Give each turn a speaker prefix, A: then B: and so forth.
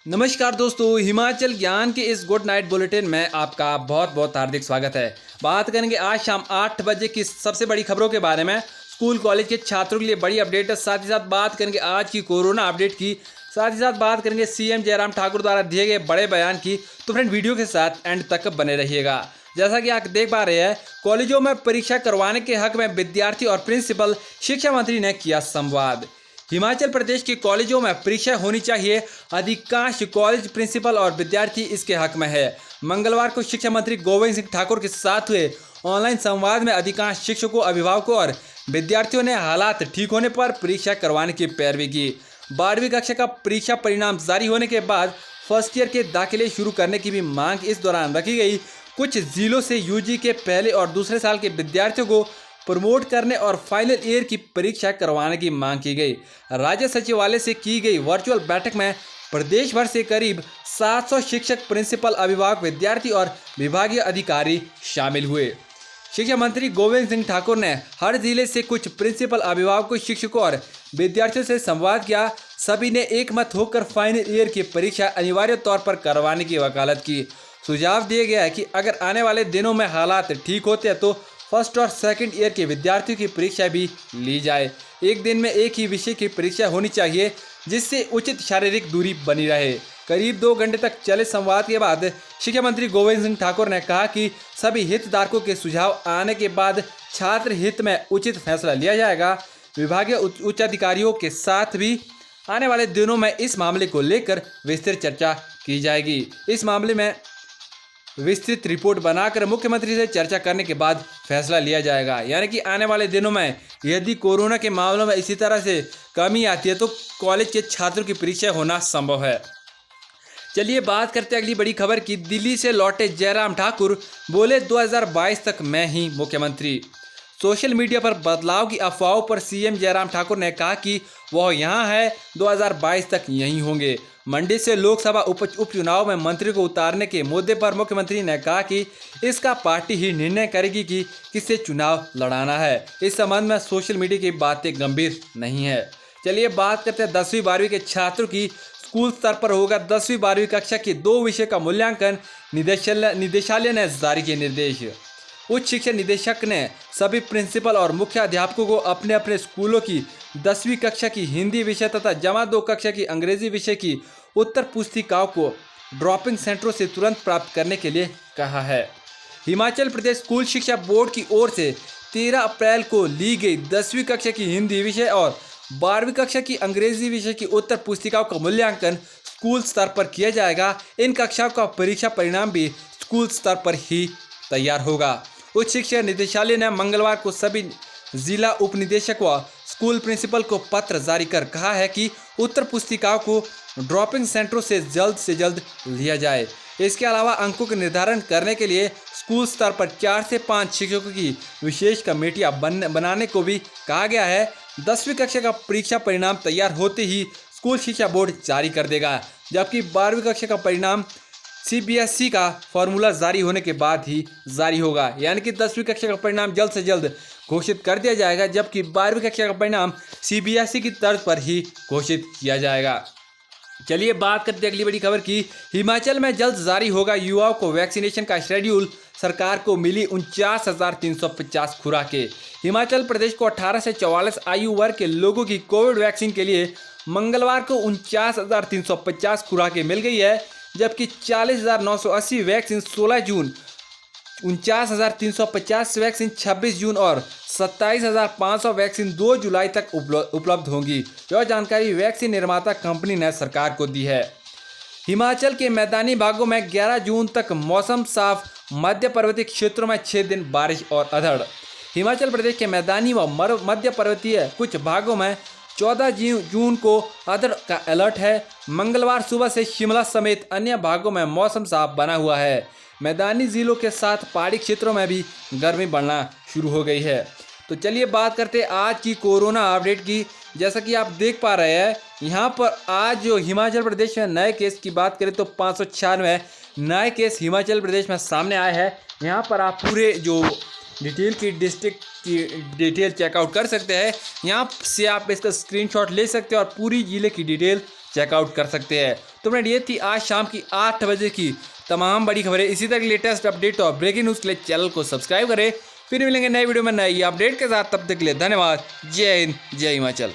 A: नमस्कार दोस्तों, हिमाचल ज्ञान के इस गुड नाइट बुलेटिन में आपका बहुत बहुत हार्दिक स्वागत है। बात करेंगे आज शाम 8 बजे की सबसे बड़ी खबरों के बारे में। स्कूल कॉलेज के छात्रों के लिए बड़ी अपडेट है। साथ ही साथ बात करेंगे आज की कोरोना अपडेट की। साथ ही साथ बात करेंगे सीएम जयराम ठाकुर द्वारा दिए गए बड़े बयान की। तो फ्रेंड, वीडियो के साथ एंड तक बने रहिएगा। जैसा कि आप देख पा रहे हैं, कॉलेजों में परीक्षा करवाने के हक में विद्यार्थी और प्रिंसिपल शिक्षा मंत्री ने किया संवाद। हिमाचल प्रदेश के कॉलेजों में परीक्षा होनी चाहिए। अधिकांश कॉलेज प्रिंसिपल और विद्यार्थी इसके हक में है। मंगलवार को शिक्षा मंत्री गोविंद सिंह ठाकुर के साथ हुए ऑनलाइन संवाद में अधिकांश शिक्षकों, अभिभावकों और विद्यार्थियों ने हालात ठीक होने पर परीक्षा करवाने की पैरवी की। 12वीं कक्षा का परीक्षा परिणाम जारी होने के बाद फर्स्ट ईयर के दाखिले शुरू करने की भी मांग इस दौरान रखी गई। कुछ जिलों से यूजी के पहले और दूसरे साल के विद्यार्थियों को प्रमोट करने और फाइनल ईयर की परीक्षा करवाने की मांग की गई। राज्य सचिवालय से की गई वर्चुअल बैठक में प्रदेश भर से करीब 700 शिक्षक, प्रिंसिपल, अभिभावक, विद्यार्थी और विभागीय अधिकारी शामिल हुए। शिक्षा मंत्री गोविंद सिंह ठाकुर ने हर जिले से कुछ प्रिंसिपल, अभिभावकों, शिक्षकों और विद्यार्थियों से संवाद किया। सभी ने एक मत होकर फाइनल ईयर की परीक्षा अनिवार्य तौर पर करवाने की वकालत की। सुझाव दिया गया है कि अगर आने वाले दिनों में हालात ठीक होते हैं तो फर्स्ट और सेकंड ईयर के विद्यार्थियों की परीक्षा भी ली जाए। एक दिन में एक ही विषय की परीक्षा होनी चाहिए, जिससे उचित शारीरिक दूरी बनी रहे। करीब 2 घंटे तक चले संवाद के बाद शिक्षा मंत्री गोविंद सिंह ठाकुर ने कहा कि सभी हितधारकों के सुझाव आने के बाद छात्र हित में उचित फैसला लिया जाएगा। विभागीय उच्च अधिकारियों के साथ भी आने वाले दिनों में इस मामले को लेकर विस्तृत चर्चा की जाएगी। इस मामले में विस्तृत रिपोर्ट बनाकर मुख्यमंत्री से चर्चा करने के बाद फैसला लिया जाएगा। यानी कि आने वाले दिनों में यदि कोरोना के मामलों में इसी तरह से कमी आती है तो कॉलेज के छात्रों की परीक्षा होना संभव है। चलिए बात करते हैं अगली बड़ी खबर की। दिल्ली से लौटे जयराम ठाकुर, बोले 2022 तक मैं ही मुख्यमंत्री। सोशल मीडिया पर बदलाव की अफवाहों पर सीएम जयराम ठाकुर ने कहा कि वह यहाँ है, 2022 तक यहीं होंगे। मंडी से लोकसभा उपचुनाव में मंत्री को उतारने के मुद्दे पर मुख्यमंत्री ने कहा कि इसका पार्टी ही निर्णय करेगी कि किससे चुनाव लड़ाना है। इस संबंध में सोशल मीडिया की बातें गंभीर नहीं है। चलिए बात करते हैं 10वीं 12वीं के छात्रों की। स्कूल स्तर पर होगा 10वीं 12वीं कक्षा के 2 विषय का मूल्यांकन, निदेशालय ने जारी किए निर्देश। उच्च शिक्षा निदेशक ने सभी प्रिंसिपल और मुख्य अध्यापकों को अपने अपने स्कूलों की 10वीं कक्षा की हिंदी विषय तथा जमा 2 कक्षा की अंग्रेजी विषय की उत्तर पुस्तिकाओं को ड्रॉपिंग सेंटरों से तुरंत प्राप्त करने के लिए कहा है। हिमाचल प्रदेश स्कूल शिक्षा बोर्ड की ओर से 13 अप्रैल को ली गई 10वीं कक्षा की हिंदी विषय और 12वीं कक्षा की अंग्रेजी विषय की उत्तर पुस्तिकाओं का मूल्यांकन स्कूल स्तर पर किया जाएगा। इन कक्षाओं का परीक्षा परिणाम भी स्कूल स्तर पर ही तैयार होगा। उच्च शिक्षा निदेशालय ने मंगलवार को सभी जिला उप निदेशक व स्कूल प्रिंसिपल को पत्र जारी कर कहा है कि उत्तर पुस्तिकाओं को ड्रॉपिंग सेंटरों से जल्द लिया जाए। इसके अलावा अंकों का निर्धारण करने के लिए स्कूल स्तर पर 4 से 5 शिक्षकों की विशेष कमेटियां बनाने को भी कहा गया है। 10वीं कक्षा का परीक्षा परिणाम तैयार होते ही स्कूल शिक्षा बोर्ड जारी कर देगा, जबकि 12वीं कक्षा का परिणाम सीबीएसई का फॉर्मूला जारी होने के बाद ही जारी होगा। यानी कि 10वीं कक्षा का परिणाम जल्द से जल्द घोषित कर दिया जाएगा, जबकि 12वीं कक्षा का परिणाम सीबीएसई की तर्ज पर ही घोषित किया जाएगा। चलिए बात करते हैं अगली बड़ी खबर की। हिमाचल में जल्द जारी होगा युवाओं को वैक्सीनेशन का शेड्यूल। सरकार को मिली 49,350 खुराकें। हिमाचल प्रदेश को 18 से 44 आयु वर्ग के लोगों की कोविड वैक्सीन के लिए मंगलवार को 49,350 खुराकें मिल गई है, जबकि 40,980 वैक्सीन 16 जून, 49,350 वैक्सीन 26 जून और 27,500 वैक्सीन 2 जुलाई तक उपलब्ध होंगी। यह जानकारी वैक्सीन निर्माता कंपनी ने सरकार को दी है। हिमाचल के मैदानी भागों में 11 जून तक मौसम साफ, मध्य पर्वतीय क्षेत्रों में 6 दिन बारिश और अधड़। हिमाचल प्रदेश के मैदानी व मध्य पर्वतीय कुछ भागों में 14 जून को अधड़ का अलर्ट है। मंगलवार सुबह से शिमला समेत अन्य भागों में मौसम साफ बना हुआ है। मैदानी जिलों के साथ पहाड़ी क्षेत्रों में भी गर्मी बढ़ना शुरू हो गई है। तो चलिए बात करते हैं आज की कोरोना अपडेट की। जैसा कि आप देख पा रहे हैं, यहाँ पर आज जो हिमाचल प्रदेश में नए केस की बात करें तो 596 नए केस हिमाचल प्रदेश में सामने आए हैं। यहाँ पर आप पूरे जो डिटेल की डिस्ट्रिक्ट की डिटेल चेकआउट कर सकते हैं। यहाँ से आप इसका स्क्रीनशॉट ले सकते हैं और पूरी जिले की डिटेल चेकआउट कर सकते हैं। तो फ्रेंड ये थी आज शाम की 8 बजे की तमाम बड़ी खबरें। इसी तरह लेटेस्ट अपडेट और ब्रेकिंग न्यूज़ के लिए चैनल को सब्सक्राइब करें। फिर मिलेंगे नए वीडियो में नई अपडेट के साथ, तब तक के लिए धन्यवाद। जय हिंद, जय हिमाचल।